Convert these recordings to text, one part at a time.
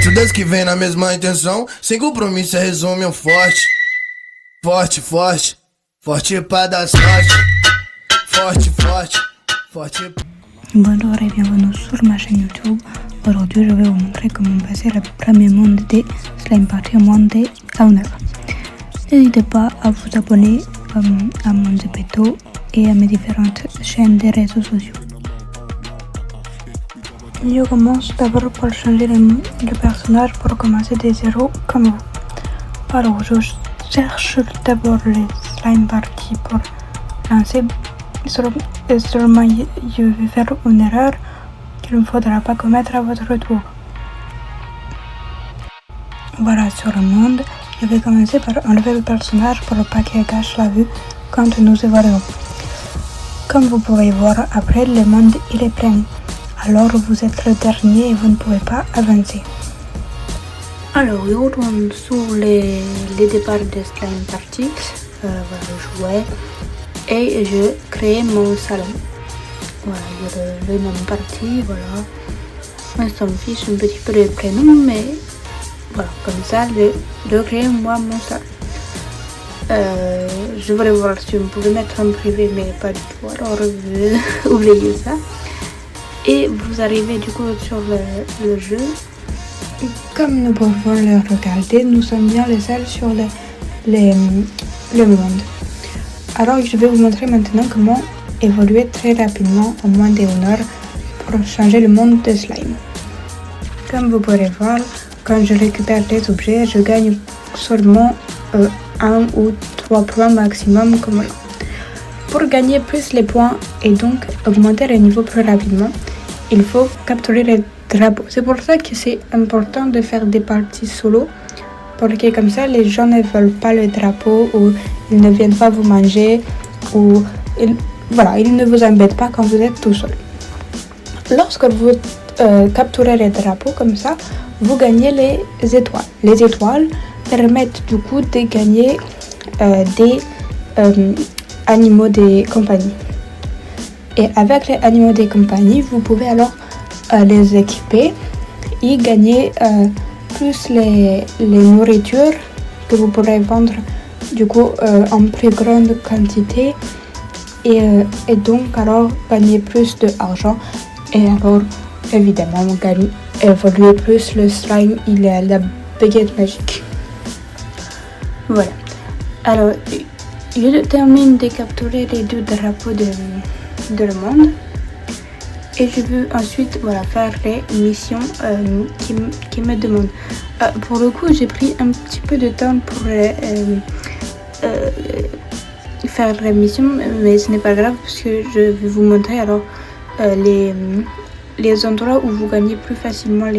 Todas que vêm na mesma intenção, sem compromisso, resume um forte. Forte, forte, forte pra dar sorte. Forte, forte, forte. Bonjour et bienvenue sur ma chaîne YouTube. Aujourd'hui, je vais vous montrer comment passer le premier monde des slime party au monde des owners. N'hésitez pas à vous abonner à mon Zepeto et à mes différentes chaînes des réseaux sociaux. Je commence d'abord par changer le personnage pour commencer des zéros comme vous. Alors, je cherche d'abord les slime party pour lancer. Seulement, je vais faire une erreur qu'il ne faudra pas commettre à votre tour. Voilà, sur le monde, je vais commencer par enlever le personnage pour pas qu'il cache la vue quand nous évoluons. Comme vous pouvez voir, après le monde il est plein. Alors vous êtes le dernier et vous ne pouvez pas avancer. Alors, je retourne sur les départs de slime party. Voilà, jouer. Et je crée mon salon. Voilà, il y a le nom parti, voilà. On s'en fiche un petit peu le prénom, mais voilà, comme ça, je crée moi mon salon. Je voulais voir si on pouvait mettre en privé, mais pas du tout, alors oubliez ça. Et vous arrivez du coup sur le jeu. Comme nous pouvons le regarder, nous sommes bien les seuls sur le monde. Alors je vais vous montrer maintenant comment évoluer très rapidement en moins d'1 heure pour changer le monde de slime. Comme vous pourrez voir, quand je récupère les objets, je gagne seulement 1 ou 3 points maximum comme là. Pour gagner plus les points et donc augmenter le niveau plus rapidement, il faut capturer les drapeaux. C'est pour ça que c'est important de faire des parties solo, parce que comme ça les gens ne veulent pas le drapeau ou ils ne viennent pas vous manger ou ils ne vous embêtent pas quand vous êtes tout seul. Lorsque vous capturez les drapeaux comme ça, vous gagnez les étoiles. Les étoiles permettent du coup de gagner des animaux des compagnies. Et avec les animaux des compagnies, vous pouvez alors les équiper et gagner plus les nourritures que vous pourrez vendre du coup en plus grande quantité et donc alors gagner plus d'argent et alors évidemment évoluer plus le slime, il est à la baguette magique. Voilà, alors je termine de capturer les 2 drapeaux de le monde et je veux ensuite faire les missions qui me demandent. Pour le coup, j'ai pris un petit peu de temps pour faire les missions, mais ce n'est pas grave parce que je vais vous montrer alors les endroits où vous gagnez plus facilement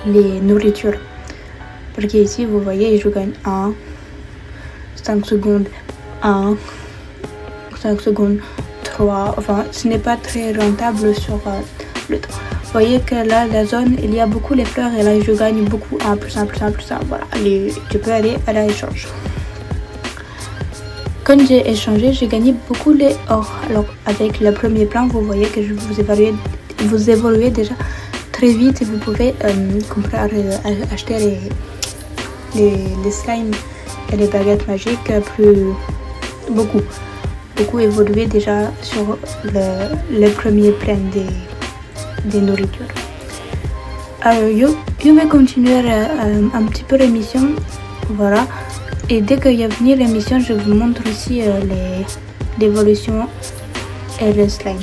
les nourritures. Parce que ici, vous voyez, je gagne 5 secondes, 5 secondes, 3, enfin, ce n'est pas très rentable sur le temps. Vous voyez que là, la zone, il y a beaucoup les fleurs et là, je gagne beaucoup 1 plus 1 plus 1 plus 1. Voilà, je peux aller à l'échange. Quand j'ai échangé, j'ai gagné beaucoup les or. Alors, avec le premier plan, vous voyez que vous évoluez déjà très vite et vous pouvez acheter les slimes et les baguettes magiques beaucoup évolué déjà sur le premier plan des nourritures. Alors, je vais continuer un petit peu l'émission, voilà. Et dès qu'il y a fini l'émission, je vous montre aussi l'évolution et le slime.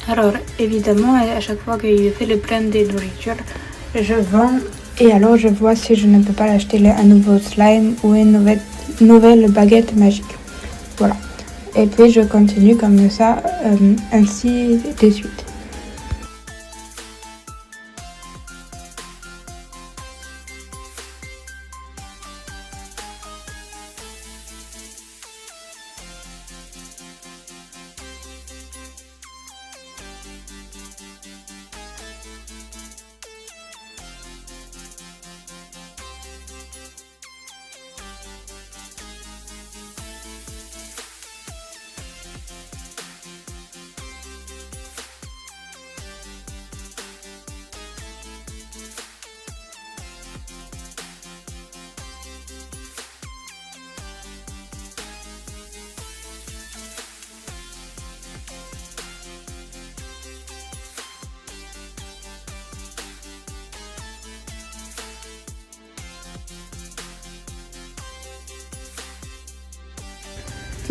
Alors évidemment, à chaque fois que je fais le plein de nourriture, je vends et alors je vois si je ne peux pas acheter un nouveau slime ou une nouvelle baguette magique. Voilà. Et puis je continue comme ça, ainsi de suite.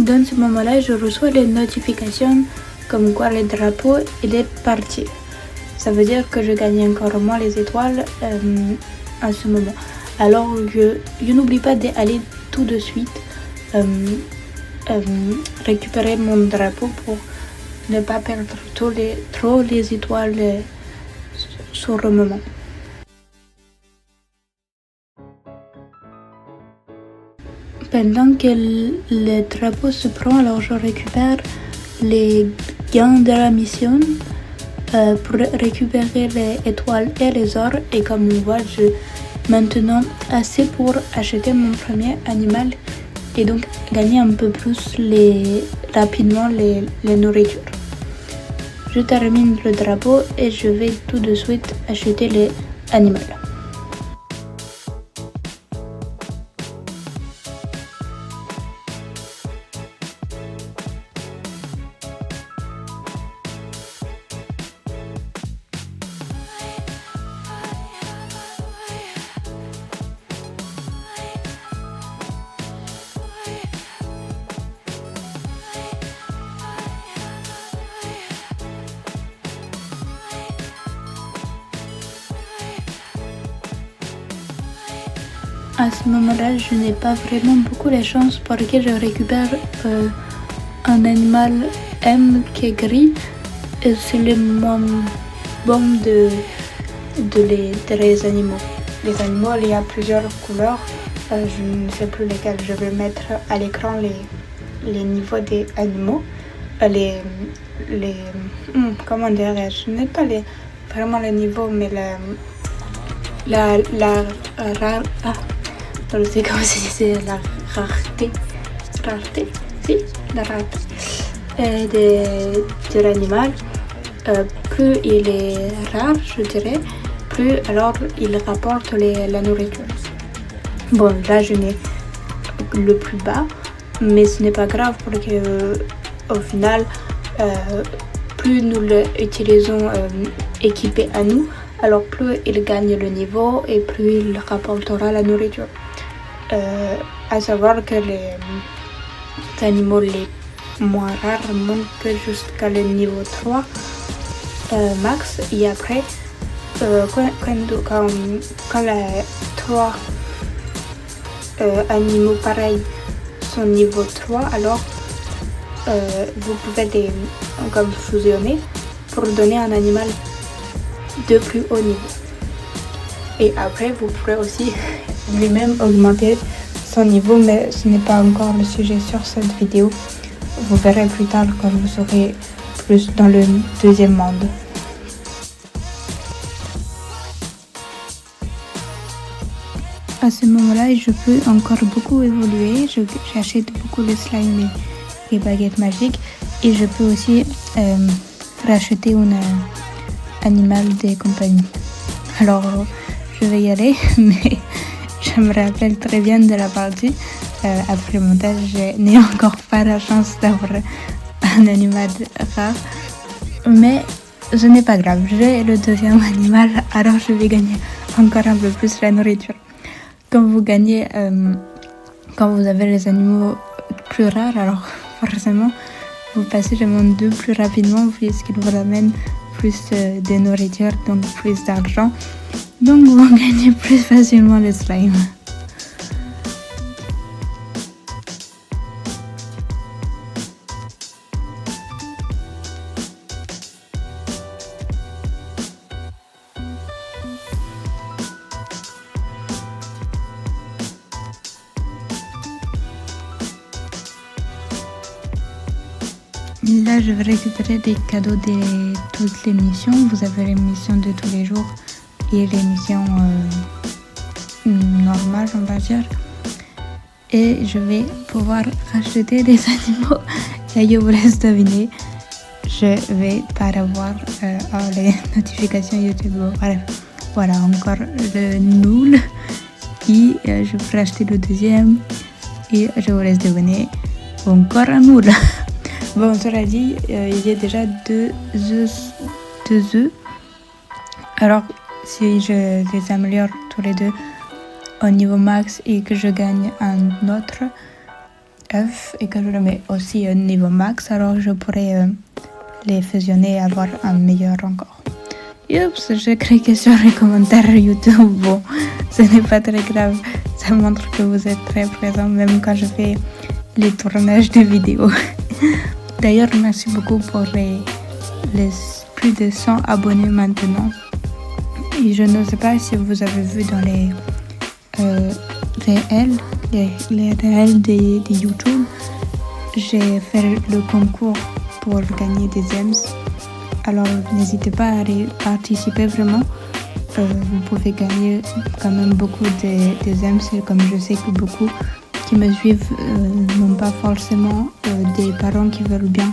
Dans ce moment-là, je reçois des notifications comme quoi le drapeau il est parti. Ça veut dire que je gagne encore moins les étoiles à ce moment. Alors je n'oublie pas d'aller tout de suite récupérer mon drapeau pour ne pas perdre trop les étoiles sur le moment. Pendant que le drapeau se prend, alors je récupère les gains de la mission pour récupérer les étoiles et les ors. Et comme on voit, j'ai maintenant assez pour acheter mon premier animal et donc gagner un peu plus rapidement les nourritures. Je termine le drapeau et je vais tout de suite acheter les animaux. À ce moment-là, je n'ai pas vraiment beaucoup de chance parce que je récupère un animal M qui est gris. Et c'est le moins bon des animaux. Les animaux, il y a plusieurs couleurs. Je ne sais plus lesquelles. Je vais mettre à l'écran les niveaux des animaux. Comment dirais-je? Je n'ai pas vraiment les niveaux, mais je sais comment se dit, la rareté, si, la rareté de l'animal. Plus il est rare, je dirais, plus alors il rapporte la nourriture. Bon, là je n'ai le plus bas, mais ce n'est pas grave parce que au final, plus nous l'utilisons équipé à nous, alors plus il gagne le niveau et plus il rapportera la nourriture. À savoir que les animaux les moins rares montent jusqu'à le niveau 3 max, et après quand les 3 animaux pareils sont niveau 3, alors vous pouvez les comme fusionner pour donner un animal de plus haut niveau. Et après vous pourrez aussi lui-même augmenter son niveau, mais ce n'est pas encore le sujet sur cette vidéo. Vous verrez plus tard quand vous serez plus dans le deuxième monde. À ce moment-là, je peux encore beaucoup évoluer. J'achète beaucoup de slime et baguettes magiques, et je peux aussi racheter un animal de compagnie. Alors, je vais y aller, mais je me rappelle très bien de la partie. Après le montage, je n'ai encore pas la chance d'avoir un animal rare, mais ce n'est pas grave. J'ai le deuxième animal, alors je vais gagner encore un peu plus la nourriture. Quand vous gagnez, quand vous avez les animaux plus rares, alors forcément, vous passez le monde 2 plus rapidement puisqu'il vous amène plus de nourriture, donc plus d'argent. Donc vous gagnez plus facilement le slime. Là, je vais récupérer des cadeaux de toutes les missions. Vous avez les missions de tous les jours et les missions normales, on va dire. Et je vais pouvoir racheter des animaux. Et je vous laisse deviner, je vais pas avoir les notifications YouTube. Bref, voilà, encore le nul. Et je vais racheter le deuxième. Et je vous laisse deviner, encore un nul. Bon, cela dit, il y a déjà deux œufs. Alors, si je les améliore tous les deux au niveau max et que je gagne un autre, œufs et que je le mets aussi au niveau max, alors je pourrais les fusionner et avoir un meilleur encore. Oups, j'ai cliqué sur les commentaires YouTube. Bon, ce n'est pas très grave. Ça montre que vous êtes très présent même quand je fais les tournages de vidéos. D'ailleurs, merci beaucoup pour les plus de 100 abonnés maintenant. Et je ne sais pas si vous avez vu dans les réels, les réels de YouTube, j'ai fait le concours pour gagner des gems. Alors n'hésitez pas à participer vraiment. Vous pouvez gagner quand même beaucoup des gems. Et comme je sais que beaucoup qui me suivent n'ont pas forcément des parents qui veulent bien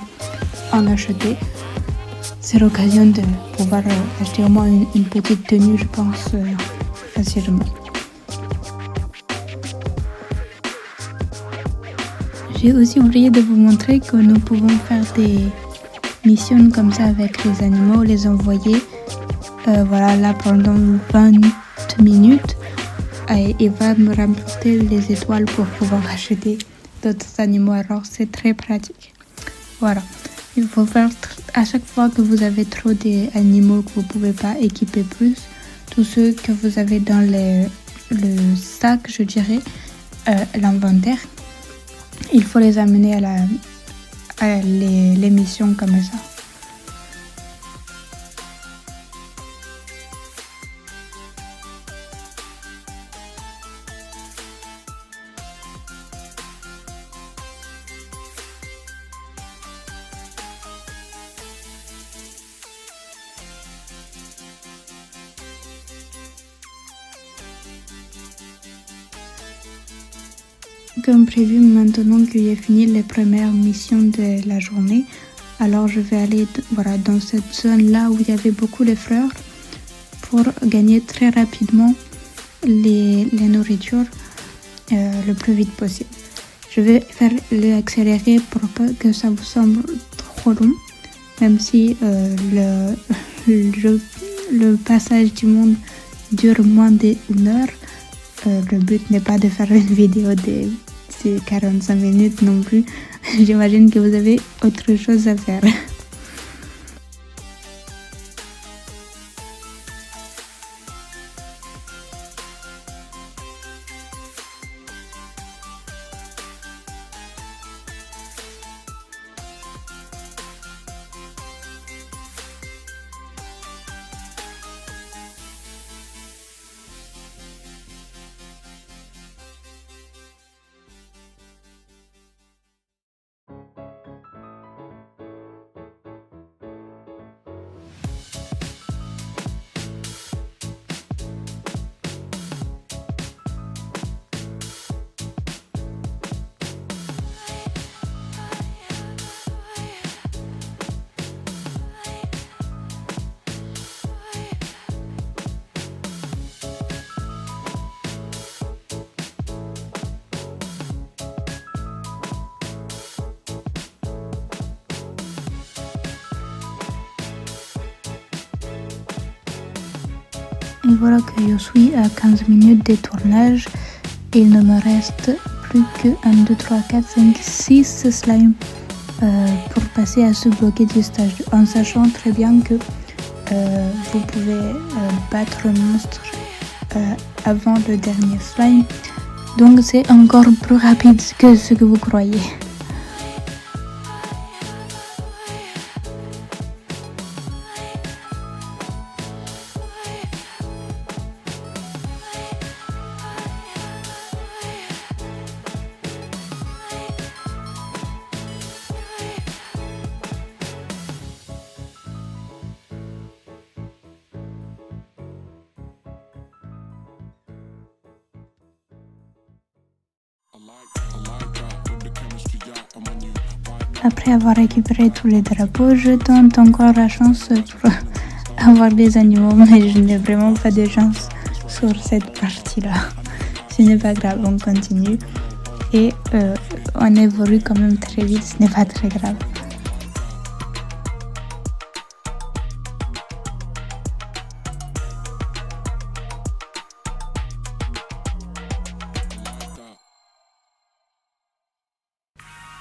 en acheter. C'est l'occasion de pouvoir acheter au moins une petite tenue, je pense, facilement. J'ai aussi oublié de vous montrer que nous pouvons faire des missions comme ça avec les animaux, les envoyer voilà, là pendant 20 minutes et il va me rapporter les étoiles pour pouvoir acheter d'autres animaux, alors c'est très pratique. Voilà, il faut faire à chaque fois que vous avez trop d'animaux que vous ne pouvez pas équiper plus, tous ceux que vous avez dans le sac, je dirais, l'inventaire, il faut les amener à les missions comme ça. Comme prévu, maintenant que j'ai fini les premières missions de la journée, alors je vais aller voilà, dans cette zone-là où il y avait beaucoup de fleurs pour gagner très rapidement les nourritures le plus vite possible. Je vais faire l'accélérer pour pas que ça vous semble trop long, même si le passage du monde dure moins d'1 heure. Le but n'est pas de faire une vidéo de 45 minutes non plus. J'imagine que vous avez autre chose à faire. Et voilà que je suis à 15 minutes de tournage. Il ne me reste plus que 1, 2, 3, 4, 5, 6 slimes pour passer à ce bloqué du stage 2, en sachant très bien que vous pouvez battre le monstre avant le dernier slime. Donc c'est encore plus rapide que ce que vous croyez. Après avoir récupéré tous les drapeaux, je tente encore la chance pour avoir des animaux, mais je n'ai vraiment pas de chance sur cette partie-là. Ce n'est pas grave, on continue et on évolue quand même très vite, ce n'est pas très grave.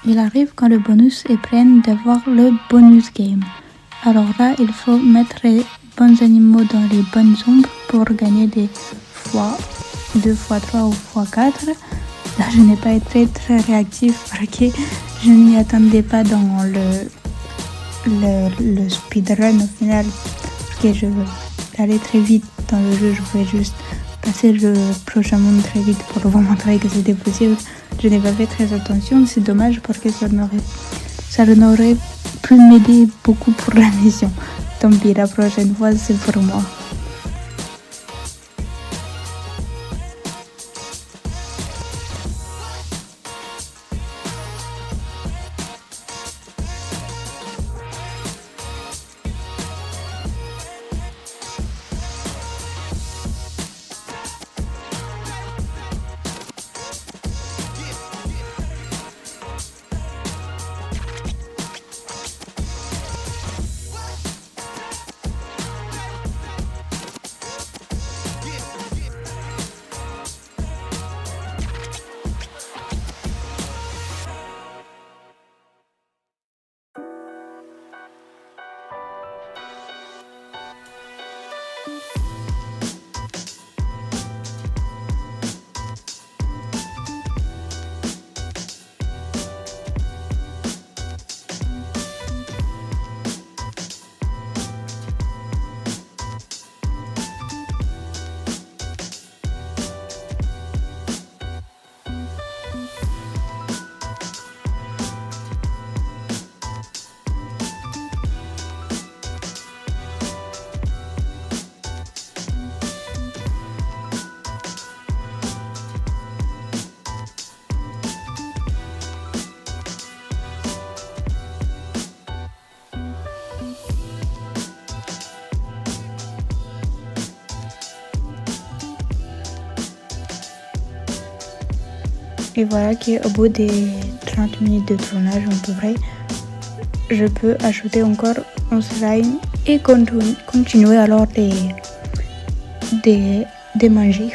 Il arrive quand le bonus est plein d'avoir le bonus game. Alors là, il faut mettre les bons animaux dans les bonnes ombres pour gagner des fois 2 fois 3 ou fois 4. Là, je n'ai pas été très réactif parce que je n'y attendais pas dans le speedrun au final. Parce que je allais très vite dans le jeu, je voulais juste passer le prochain monde très vite pour vous montrer que c'était possible. Je n'ai pas fait très attention, c'est dommage parce que ça n'aurait pu m'aider beaucoup pour la mission. Tant pis, la prochaine fois c'est pour moi. Et voilà qu'au bout des 30 minutes de tournage à peu près, je peux ajouter encore un slime et continuer alors de manger.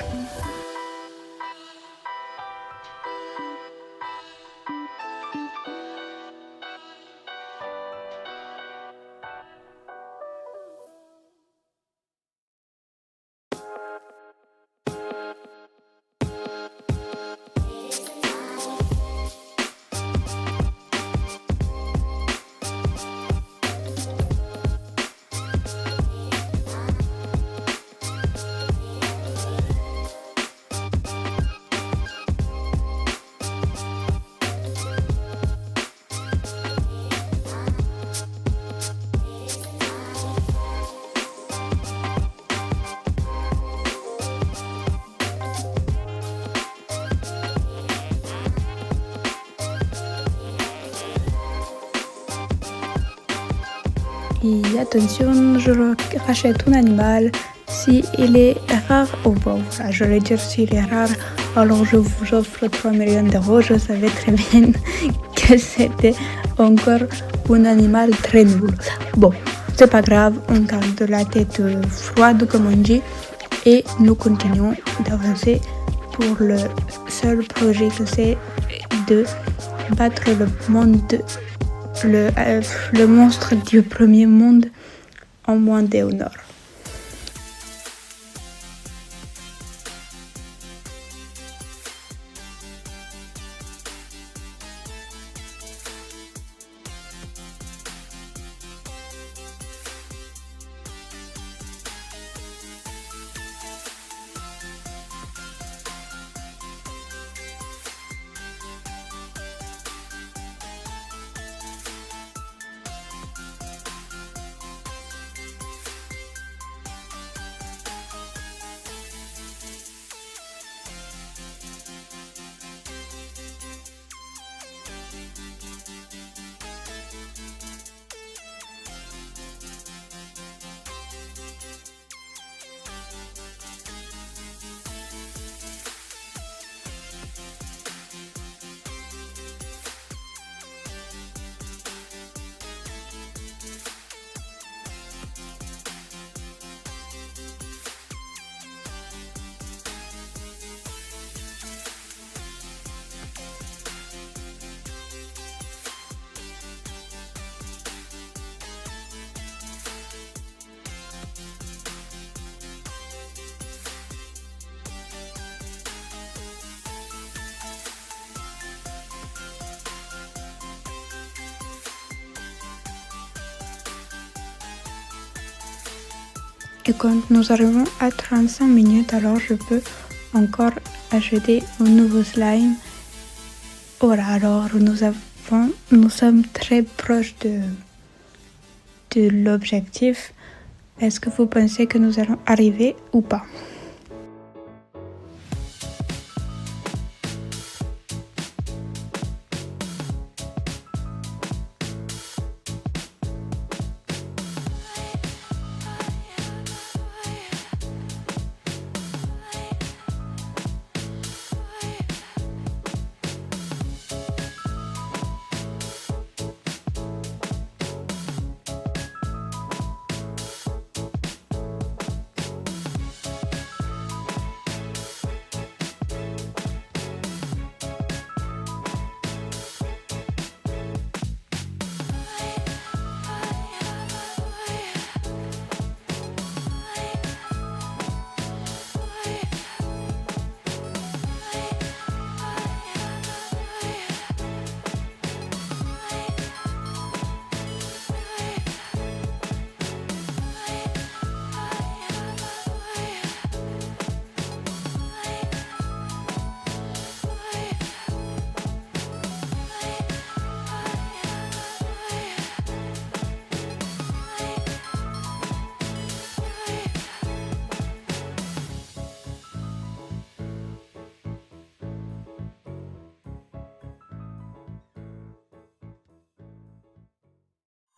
Et attention, je rachète un animal si il est rare ou bon. Voilà, je vais dire s'il est rare, alors je vous offre 3 millions d'euros. Je savais très bien que c'était encore un animal très nul. Bon, c'est pas grave, on garde la tête froide comme on dit et nous continuons d'avancer pour le seul projet que c'est de battre le monstre du premier monde en moins d'une heure. Et quand nous arrivons à 35 minutes, alors je peux encore ajouter un nouveau slime. Voilà, alors nous sommes très proches de l'objectif. Est-ce que vous pensez que nous allons arriver ou pas?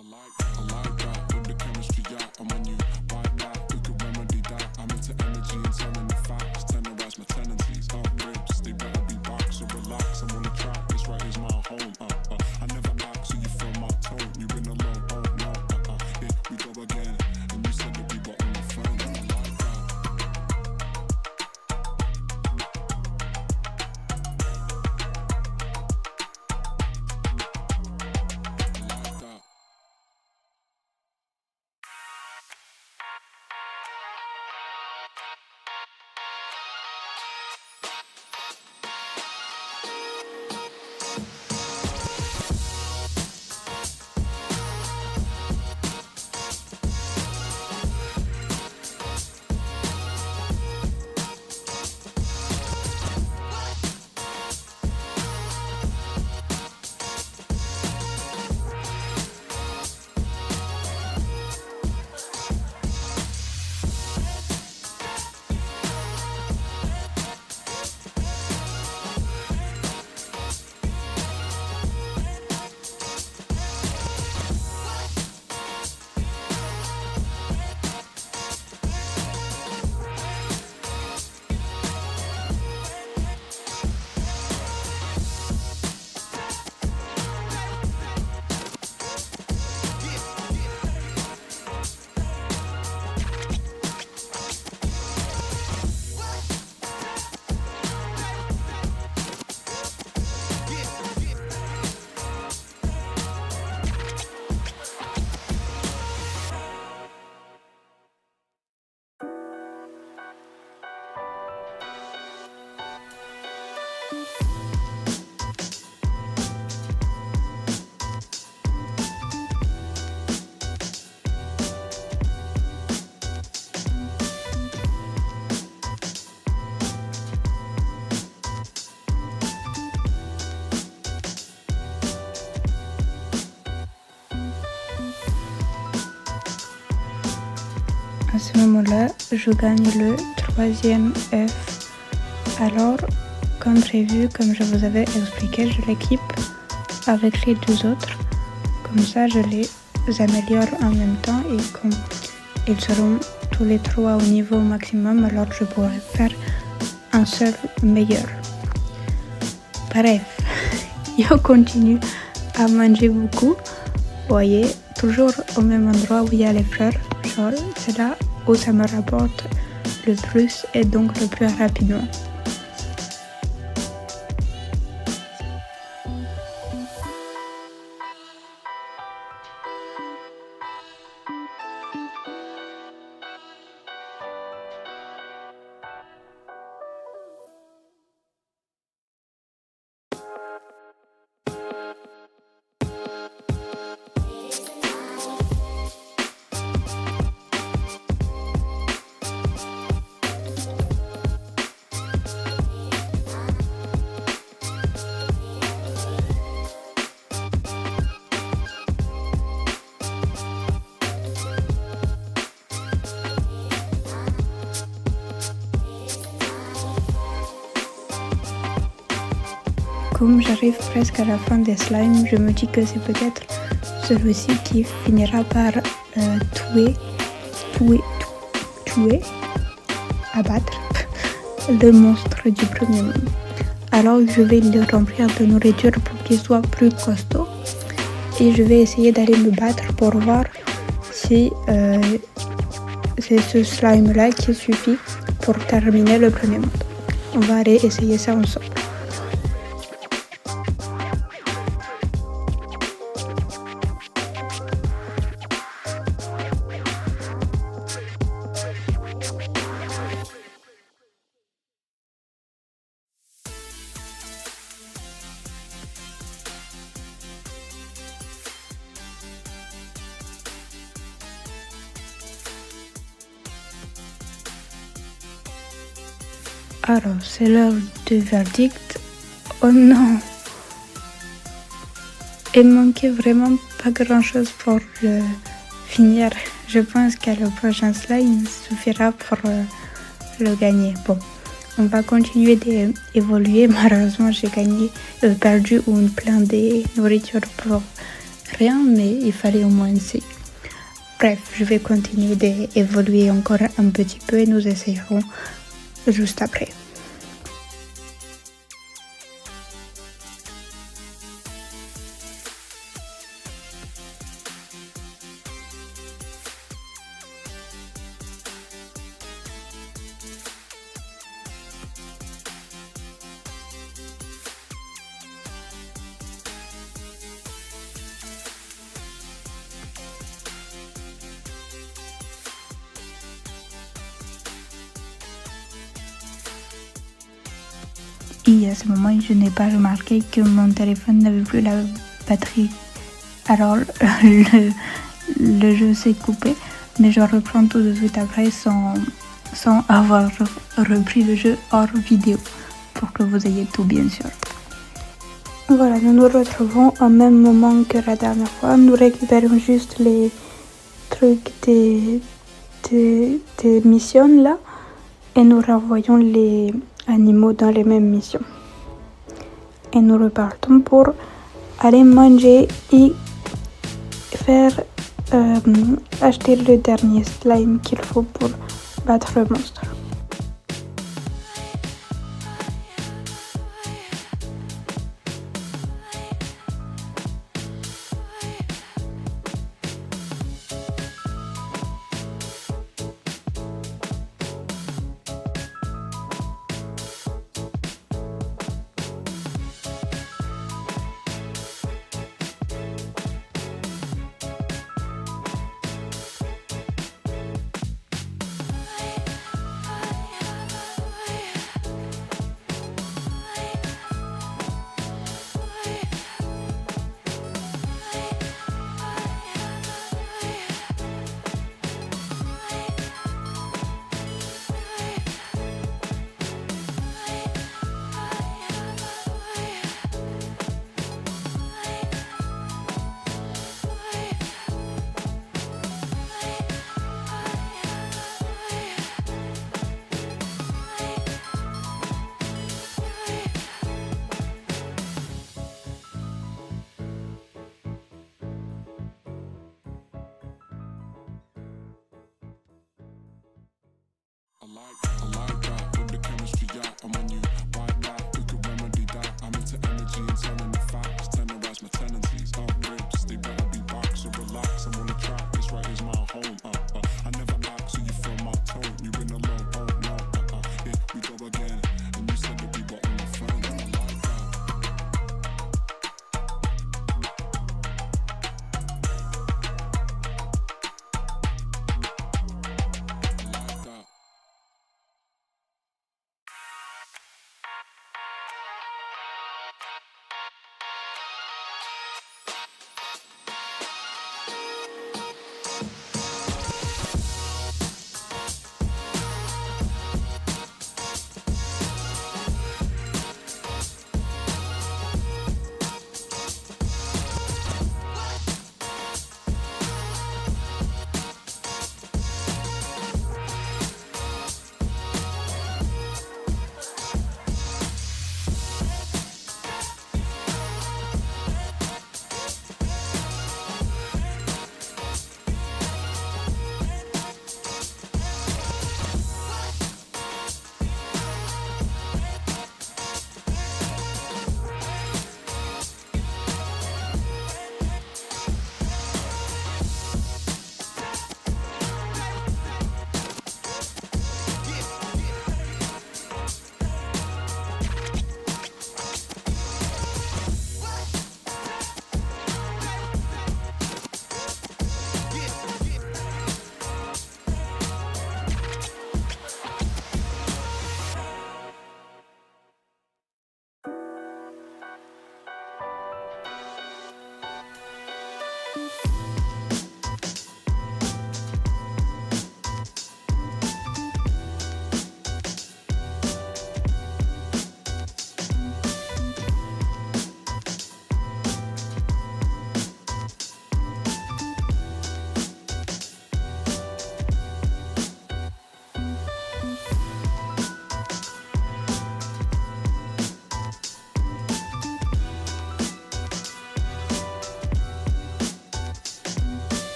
I like that, with the chemistry, yeah, I'm on you. Why that? We could remedy that. I'm into energy and telling the facts. Tenderize my tendencies. Ribs, they better be back, so relax. I'm on the track, this right is my home. I never act, so you feel my tone. You've been alone, oh no. Here we go again, and you said that we were only friends. I like that. À ce moment-là, je gagne le 3e œuf. Alors, comme prévu, comme je vous avais expliqué, je l'équipe avec les 2 autres. Comme ça, je les améliore en même temps et comme ils seront tous les 3 au niveau maximum, alors je pourrai faire un seul meilleur. Bref, je continue à manger beaucoup. Vous voyez, toujours au même endroit où il y a les fleurs. C'est là où ça me rapporte le plus et donc le plus rapidement. comme j'arrive presque à la fin des slimes, je me dis que c'est peut-être celui-ci qui finira par abattre le monstre du premier monde. Alors je vais le remplir de nourriture pour qu'il soit plus costaud et je vais essayer d'aller me battre pour voir si c'est ce slime là qui suffit pour terminer le premier monde. On va aller essayer ça ensemble. Alors, c'est l'heure du verdict. Oh non! Il manquait vraiment pas grand-chose pour le finir. Je pense que le prochain slime suffira pour le gagner. Bon, on va continuer d'évoluer. Malheureusement, j'ai perdu une plein de nourriture pour rien, mais il fallait au moins essayer. Bref, je vais continuer d'évoluer encore un petit peu et nous essayerons juste après. Et à ce moment, je n'ai pas remarqué que mon téléphone n'avait plus la batterie. Alors, le jeu s'est coupé, mais je reprends tout de suite après sans avoir repris le jeu hors vidéo, pour que vous ayez tout bien sûr. Voilà, nous nous retrouvons au même moment que la dernière fois. Nous récupérons juste les trucs des missions là, et nous renvoyons les animaux dans les mêmes missions. Et nous repartons pour aller manger et faire acheter le dernier slime qu'il faut pour battre le monstre.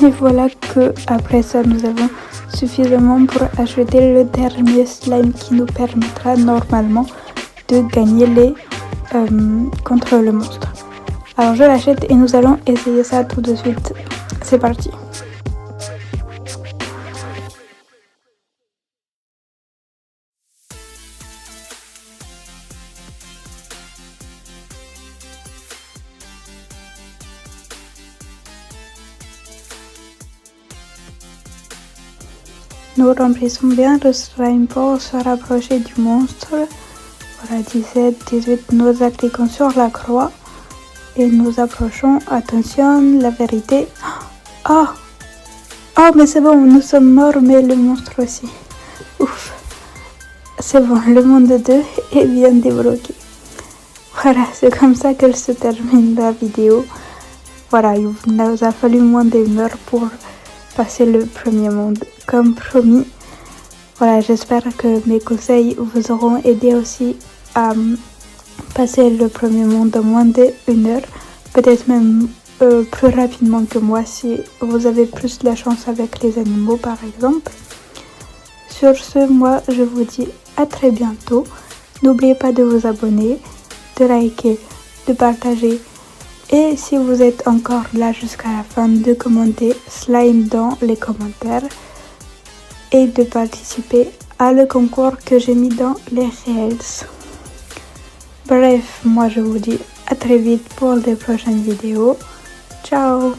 Et voilà que après ça, nous avons suffisamment pour acheter le dernier slime qui nous permettra normalement de gagner les contre le monstre. Alors je l'achète et nous allons essayer ça tout de suite. C'est parti. Nous remplissons bien le slime pour se rapprocher du monstre. Voilà, 17, 18, nous appliquons sur la croix et nous approchons. Attention, la vérité. Oh, oh mais c'est bon, nous sommes morts, mais le monstre aussi. Ouf, c'est bon, le monde 2 est bien débloqué. Voilà, c'est comme ça que se termine la vidéo. Voilà, il nous a fallu moins d'1 heure pour passer le premier monde, comme promis. Voilà, j'espère que mes conseils vous auront aidé aussi à passer le premier monde en moins d'1 heure, peut-être même plus rapidement que moi si vous avez plus de la chance avec les animaux par exemple. Sur ce, moi je vous dis à très bientôt. N'oubliez pas de vous abonner, de liker, de partager et si vous êtes encore là jusqu'à la fin, de commenter slime dans les commentaires et de participer à le concours que j'ai mis dans les Reels. Bref, moi je vous dis à très vite pour des prochaines vidéos. Ciao!